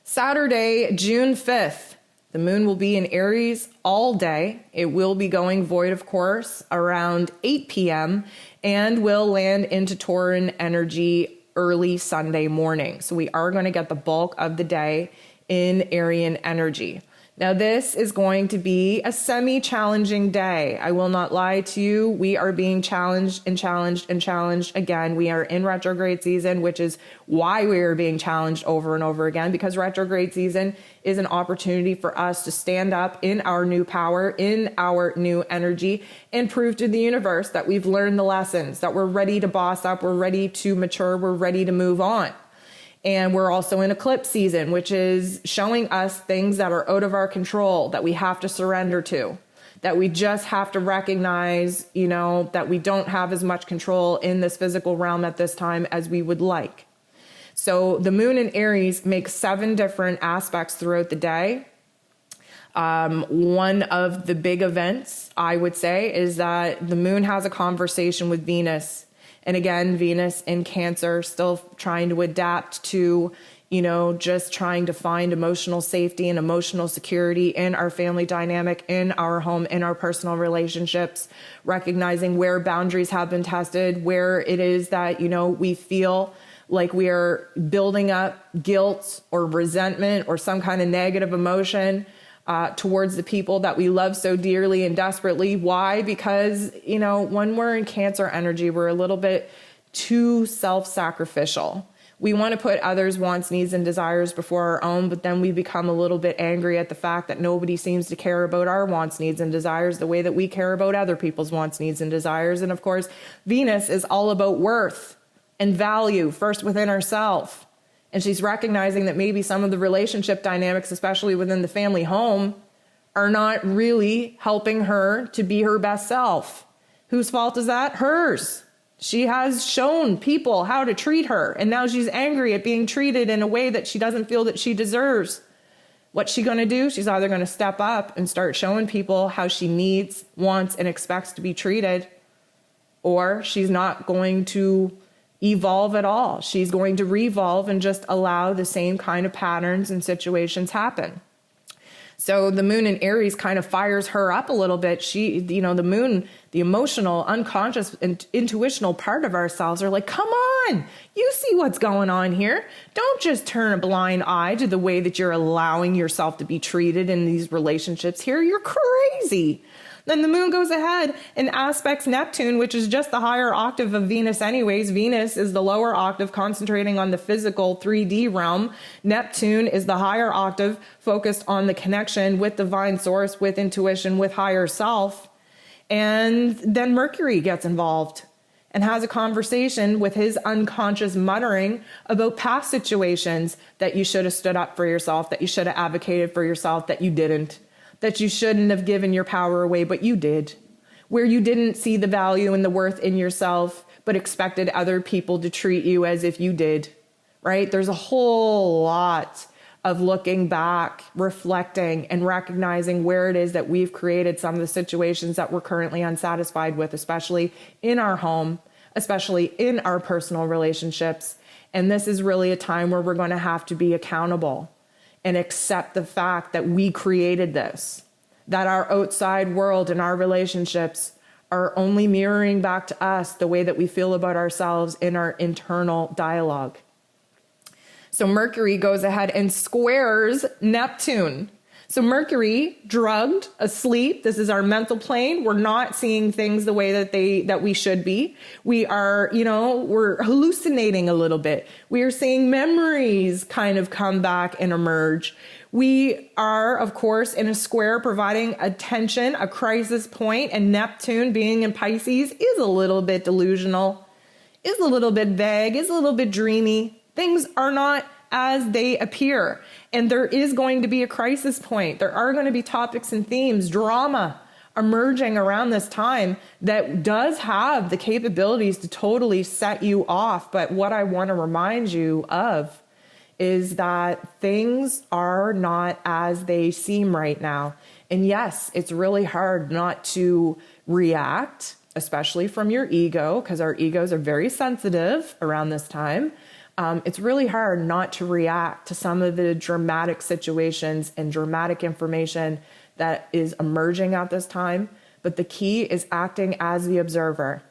Saturday, June 5th, the moon will be in Aries all day. It will be going void, of course, around 8 p.m. and will land into Tauran energy early Sunday morning. So we are going to get the bulk of the day in Arian energy. Now, this is going to be a semi-challenging day. I will not lie to you. We are being challenged and challenged and challenged again. We are in retrograde season, which is why we are being challenged over and over again, because retrograde season is an opportunity for us to stand up in our new power, in our new energy, and prove to the universe that we've learned the lessons, that we're ready to boss up, we're ready to mature, we're ready to move on. And we're also in eclipse season, which is showing us things that are out of our control, that we have to surrender to, that we just have to recognize, that we don't have as much control in this physical realm at this time as we would like. So the moon in Aries makes 7 different aspects throughout the day. One of the big events, I would say, is that the moon has a conversation with Venus. And again, Venus in Cancer, still trying to adapt to, just trying to find emotional safety and emotional security in our family dynamic, in our home, in our personal relationships, recognizing where boundaries have been tested, where it is that, we feel like we are building up guilt or resentment or some kind of negative emotion towards the people that we love so dearly and desperately. Why? Because, when we're in Cancer energy, we're a little bit too self-sacrificial. We want to put others' wants, needs, and desires before our own, but then we become a little bit angry at the fact that nobody seems to care about our wants, needs, and desires the way that we care about other people's wants, needs, and desires. And of course, Venus is all about worth and value, first within ourselves. And she's recognizing that maybe some of the relationship dynamics, especially within the family home, are not really helping her to be her best self. Whose fault is that? Hers. She has shown people how to treat her, and now she's angry at being treated in a way that she doesn't feel that she deserves. What's she going to do? She's either going to step up and start showing people how she needs, wants, and expects to be treated, or she's not going to evolve at all. She's going to revolve and just allow the same kind of patterns and situations happen. So the moon in Aries kind of fires her up a little bit. The moon, the emotional, unconscious, and intuitional part of ourselves are like, come on, you see what's going on here. Don't just turn a blind eye to the way that you're allowing yourself to be treated in these relationships here. You're crazy. Then the moon goes ahead and aspects Neptune, which is just the higher octave of Venus anyways. Venus is the lower octave concentrating on the physical 3D realm. Neptune is the higher octave focused on the connection with divine source, with intuition, with higher self. And then Mercury gets involved and has a conversation with his unconscious muttering about past situations that you should have stood up for yourself, that you should have advocated for yourself, that you didn't. That you shouldn't have given your power away, but you did. Where you didn't see the value and the worth in yourself, but expected other people to treat you as if you did, right? There's a whole lot of looking back, reflecting, and recognizing where it is that we've created some of the situations that we're currently unsatisfied with, especially in our home, especially in our personal relationships. And this is really a time where we're going to have to be accountable and accept the fact that we created this, that our outside world and our relationships are only mirroring back to us the way that we feel about ourselves in our internal dialogue. So Mercury goes ahead and squares Neptune. So Mercury, drugged, asleep. This is our mental plane. We're not seeing things the way that we should be. We are, we're hallucinating a little bit. We are seeing memories kind of come back and emerge. We are, of course, in a square providing attention, a crisis point, and Neptune being in Pisces is a little bit delusional, is a little bit vague, is a little bit dreamy. Things are not as they appear. And there is going to be a crisis point. There are going to be topics and themes, drama emerging around this time that does have the capabilities to totally set you off. But what I want to remind you of is that things are not as they seem right now. And yes, it's really hard not to react, especially from your ego, because our egos are very sensitive around this time. It's really hard not to react to some of the dramatic situations and dramatic information that is emerging at this time. But the key is acting as the observer,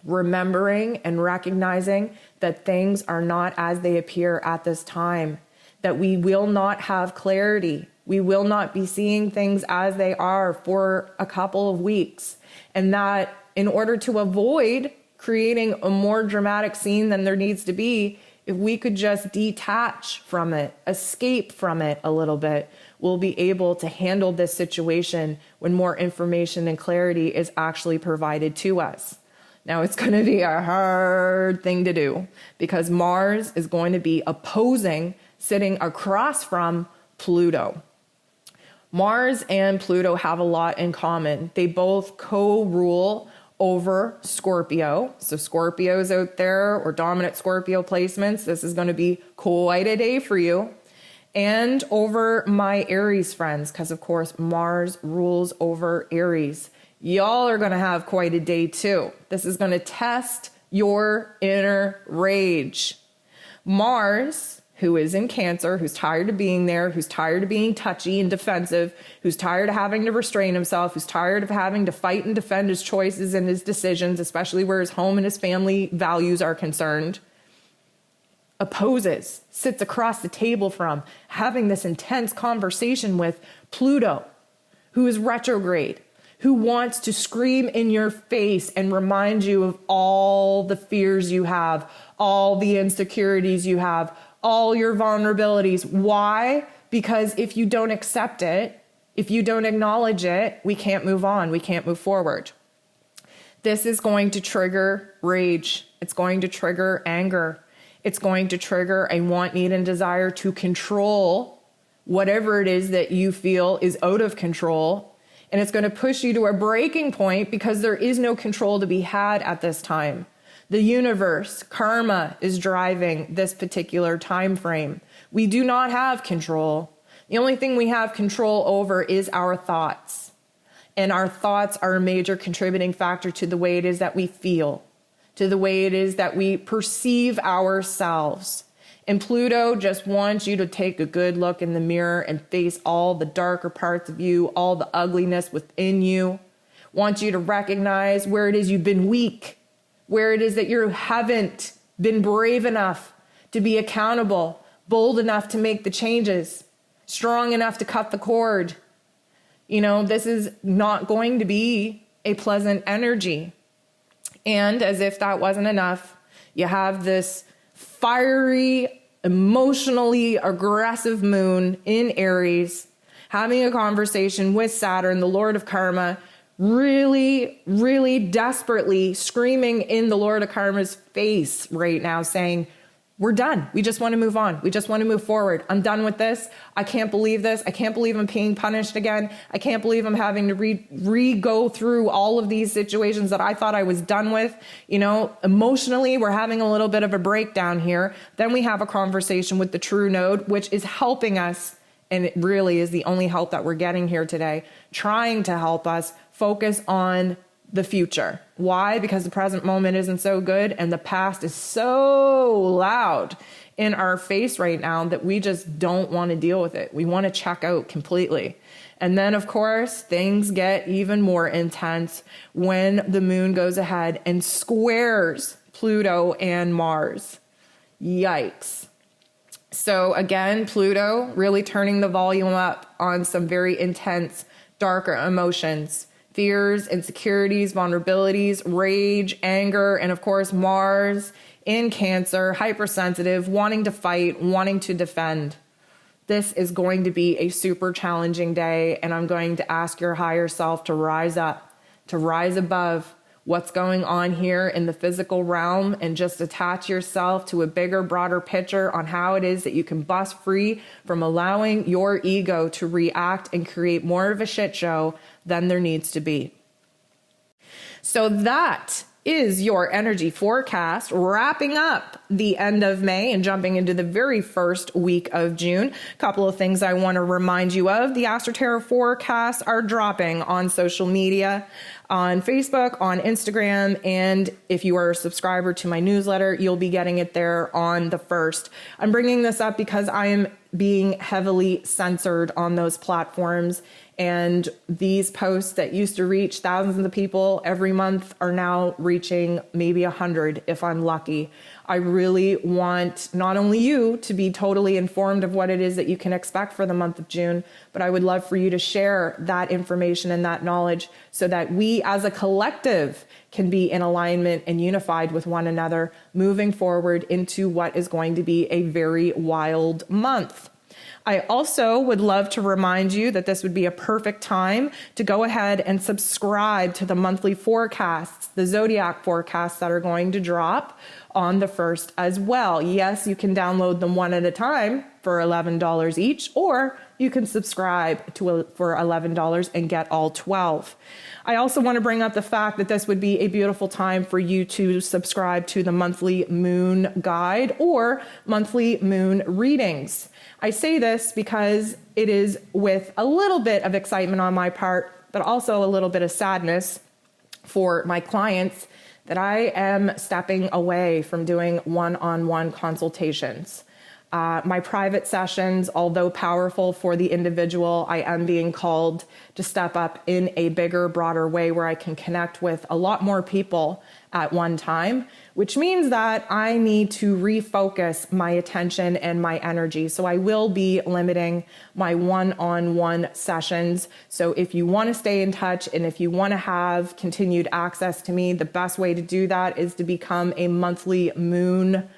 remembering and recognizing that things are not as they appear at this time, that we will not have clarity. We will not be seeing things as they are for a couple of weeks. And that in order to avoid creating a more dramatic scene than there needs to be, if we could just detach from it, escape from it a little bit, we'll be able to handle this situation when more information and clarity is actually provided to us. Now, it's going to be a hard thing to do because Mars is going to be opposing, sitting across from Pluto. Mars and Pluto have a lot in common. They both co-rule over Scorpio. So Scorpios out there or dominant Scorpio placements, this is going to be quite a day for you. And over my Aries friends, because of course Mars rules over Aries. Y'all are going to have quite a day too. This is going to test your inner rage. Mars, who is in Cancer, who's tired of being there, who's tired of being touchy and defensive, who's tired of having to restrain himself, who's tired of having to fight and defend his choices and his decisions, especially where his home and his family values are concerned, opposes, sits across the table from, having this intense conversation with Pluto, who is retrograde, who wants to scream in your face and remind you of all the fears you have, all the insecurities you have, all your vulnerabilities. Why? Because if you don't accept it, if you don't acknowledge it, we can't move on. We can't move forward. This is going to trigger rage. It's going to trigger anger. It's going to trigger a want, need, and desire to control whatever it is that you feel is out of control. And it's going to push you to a breaking point because there is no control to be had at this time. The universe, karma, is driving this particular time frame. We do not have control. The only thing we have control over is our thoughts. And our thoughts are a major contributing factor to the way it is that we feel, to the way it is that we perceive ourselves. And Pluto just wants you to take a good look in the mirror and face all the darker parts of you, all the ugliness within you. Wants you to recognize where it is you've been weak, where it is that you haven't been brave enough to be accountable, bold enough to make the changes, strong enough to cut the cord. You know, this is not going to be a pleasant energy. And as if that wasn't enough, you have this fiery, emotionally aggressive moon in Aries, having a conversation with Saturn, the Lord of Karma, really, really desperately screaming in the Lord of Karma's face right now, saying, we're done. We just want to move on. We just want to move forward. I'm done with this. I can't believe this. I can't believe I'm being punished again. I can't believe I'm having to re-go through all of these situations that I thought I was done with. You know, emotionally, we're having a little bit of a breakdown here. Then we have a conversation with the true node, which is helping us. And it really is the only help that we're getting here today, trying to help us focus on the future. Why? Because the present moment isn't so good and the past is so loud in our face right now that we just don't want to deal with it. We want to check out completely. And then, of course, things get even more intense when the moon goes ahead and squares Pluto and Mars. Yikes. So again, Pluto really turning the volume up on some very intense, darker emotions. Fears, insecurities, vulnerabilities, rage, anger, and of course, Mars in Cancer, hypersensitive, wanting to fight, wanting to defend. This is going to be a super challenging day, and I'm going to ask your higher self to rise up, to rise above what's going on here in the physical realm and just attach yourself to a bigger, broader picture on how it is that you can bust free from allowing your ego to react and create more of a shit show than there needs to be. So that is your energy forecast, wrapping up the end of May and jumping into the very first week of June. A couple of things I want to remind you of. The AstroTarot forecasts are dropping on social media. on Facebook, on Instagram, and if you are a subscriber to my newsletter, you'll be getting it there on the 1st. I'm bringing this up because I am being heavily censored on those platforms, and these posts that used to reach thousands of people every month are now reaching maybe 100 if I'm lucky. I really want not only you to be totally informed of what it is that you can expect for the month of June, but I would love for you to share that information and that knowledge so that we as a collective can be in alignment and unified with one another moving forward into what is going to be a very wild month. I also would love to remind you that this would be a perfect time to go ahead and subscribe to the monthly forecasts, the zodiac forecasts that are going to drop on the 1st as well. Yes, you can download them one at a time for $11 each, or you can subscribe for $11 and get all 12. I also want to bring up the fact that this would be a beautiful time for you to subscribe to the monthly moon guide or monthly moon readings. I say this because it is with a little bit of excitement on my part, but also a little bit of sadness for my clients that I am stepping away from doing one-on-one consultations. My private sessions, although powerful for the individual, I am being called to step up in a bigger, broader way where I can connect with a lot more people at one time, which means that I need to refocus my attention and my energy. So I will be limiting my one-on-one sessions. So if you want to stay in touch and if you want to have continued access to me, the best way to do that is to become a monthly moon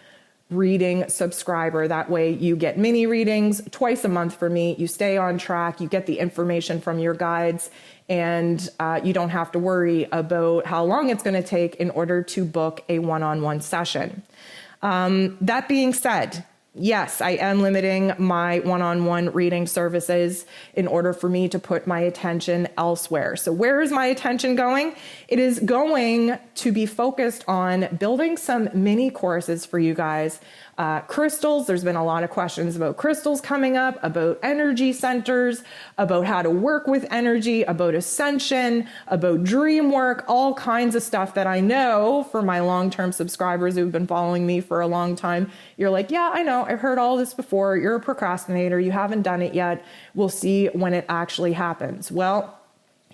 reading subscriber. That way you get mini readings twice a month for me. You stay on track, you get the information from your guides, and you don't have to worry about how long it's going to take in order to book a one-on-one session. That being said, yes, I am limiting my one-on-one reading services in order for me to put my attention elsewhere. So where is my attention going? It is going to be focused on building some mini courses for you guys. Crystals, there's been a lot of questions about crystals coming up, about energy centers, about how to work with energy, about ascension, about dream work, all kinds of stuff that I know for my long-term subscribers who've been following me for a long time. You're like, yeah, I know, I've heard all this before. You're a procrastinator. You haven't done it yet. We'll see when it actually happens. Well,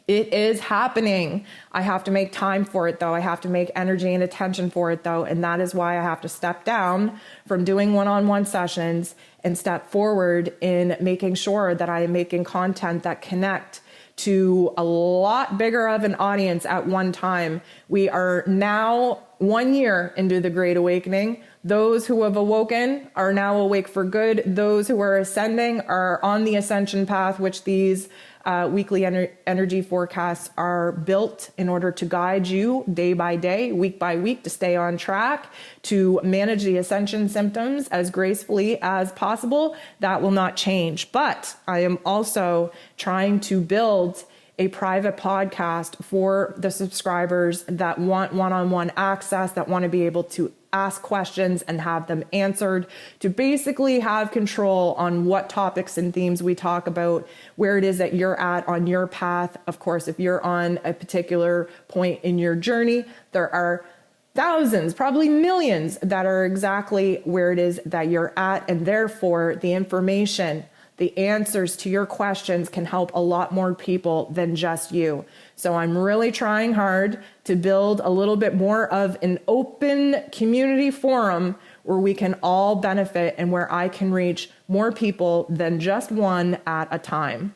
it is happening. I have to make time for it though. I have to make energy and attention for it though. And that is why I have to step down from doing one-on-one sessions and step forward in making sure that I am making content that connect to a lot bigger of an audience at one time. We are now 1 year into the Great Awakening. Those who have awoken are now awake for good. Those who are ascending are on the ascension path, which these weekly energy forecasts are built in order to guide you day by day, week by week, to stay on track, to manage the ascension symptoms as gracefully as possible. That will not change. But I am also trying to build a private podcast for the subscribers that want one-on-one access, that want to be able to ask questions and have them answered, to basically have control on what topics and themes we talk about, where it is that you're at on your path. Of course, if you're on a particular point in your journey, there are thousands, probably millions that are exactly where it is that you're at. And therefore, the information, the answers to your questions can help a lot more people than just you. So I'm really trying hard to build a little bit more of an open community forum where we can all benefit and where I can reach more people than just one at a time.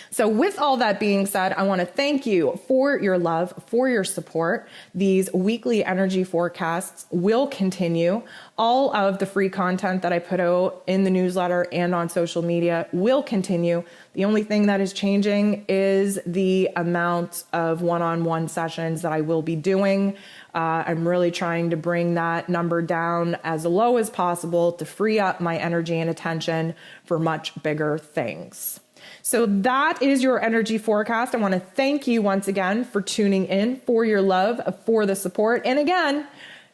So with all that being said, I want to thank you for your love, for your support. These weekly energy forecasts will continue. All of the free content that I put out in the newsletter and on social media will continue. The only thing that is changing is the amount of one-on-one sessions that I will be doing. I'm really trying to bring that number down as low as possible to free up my energy and attention for much bigger things. So that is your energy forecast. I want to thank you once again for tuning in, for your love, for the support. And again,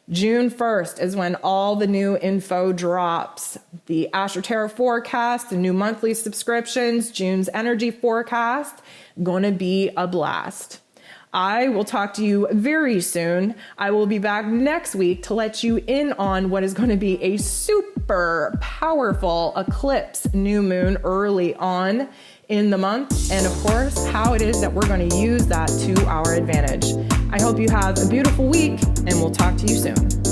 June 1st is when all the new info drops. The Astro Tarot forecast, the new monthly subscriptions, June's energy forecast, going to be a blast. I will talk to you very soon. I will be back next week to let you in on what is going to be a super powerful eclipse new moon early on in the month, and of course, how it is that we're going to use that to our advantage. I hope you have a beautiful week, and we'll talk to you soon.